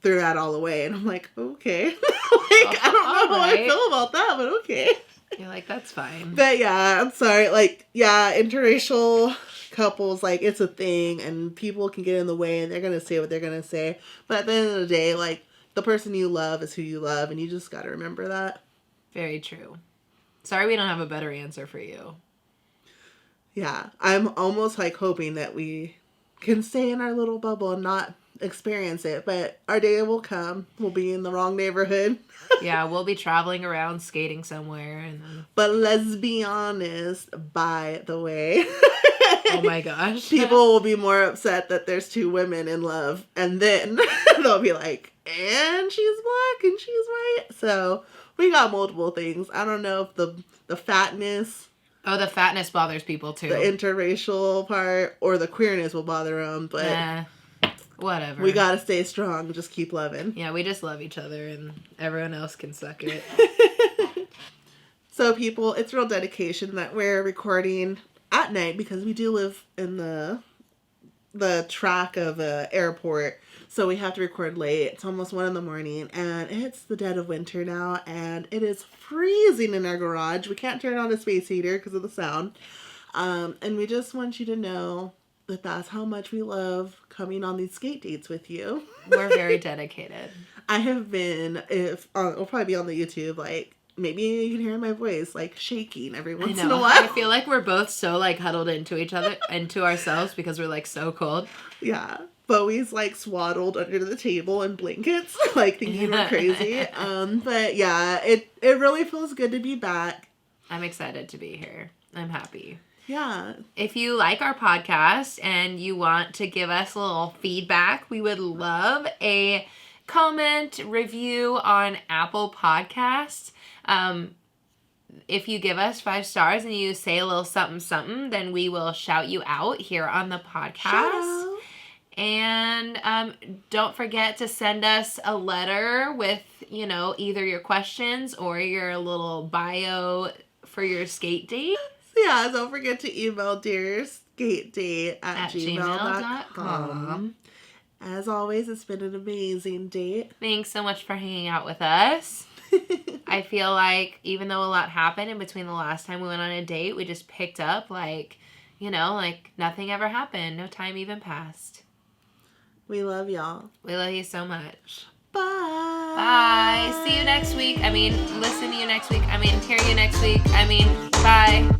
threw that all away. And I'm like, okay. I don't know how I feel about that, but okay. You're like, that's fine. But yeah, I'm sorry. Like, yeah, interracial couples, like, it's a thing, and people can get in the way, and they're going to say what they're going to say. But at the end of the day, like, the person you love is who you love, and you just got to remember that. Very true. Sorry we don't have a better answer for you. Yeah, I'm almost like hoping that we can stay in our little bubble and not experience it, but our day will come. We'll be in the wrong neighborhood. Yeah, we'll be traveling around skating somewhere. And then... But let's be honest, by the way. Oh my gosh. People will be more upset that there's two women in love, and then they'll be like, and she's Black and she's white. So we got multiple things. I don't know if the fatness. Oh, the fatness bothers people too. The interracial part or the queerness will bother them, but whatever. We gotta stay strong. Just keep loving. Yeah, we just love each other, and everyone else can suck it. So people, it's real dedication that we're recording at night, because we do live in the track of a airport. So we have to record late. It's almost 1 a.m, and it's the dead of winter now, and it is freezing in our garage. We can't turn on the space heater because of the sound. And we just want you to know that that's how much we love coming on these skate dates with you. We're very dedicated. I have been, it'll probably be on the YouTube, like, maybe you can hear my voice, like, shaking every once in a while. I feel like we're both so, like, huddled into each other, into ourselves, because we're, like, so cold. Yeah. Bowie's, like, swaddled under the table in blankets, like, thinking we're crazy. But, yeah, it really feels good to be back. I'm excited to be here. I'm happy. Yeah. If you like our podcast and you want to give us a little feedback, we would love a comment, review on Apple Podcasts. If you give us 5 stars and you say a little something, something, then we will shout you out here on the podcast. And don't forget to send us a letter with, either your questions or your little bio for your skate date. Yeah, don't forget to email dearskatedate@gmail.com. As always, it's been an amazing date. Thanks so much for hanging out with us. I feel like even though a lot happened in between the last time we went on a date, we just picked up like nothing ever happened. No time even passed. We love y'all. We love you so much. Bye. Bye. See you next week. Listen to you next week. Hear you next week. Bye.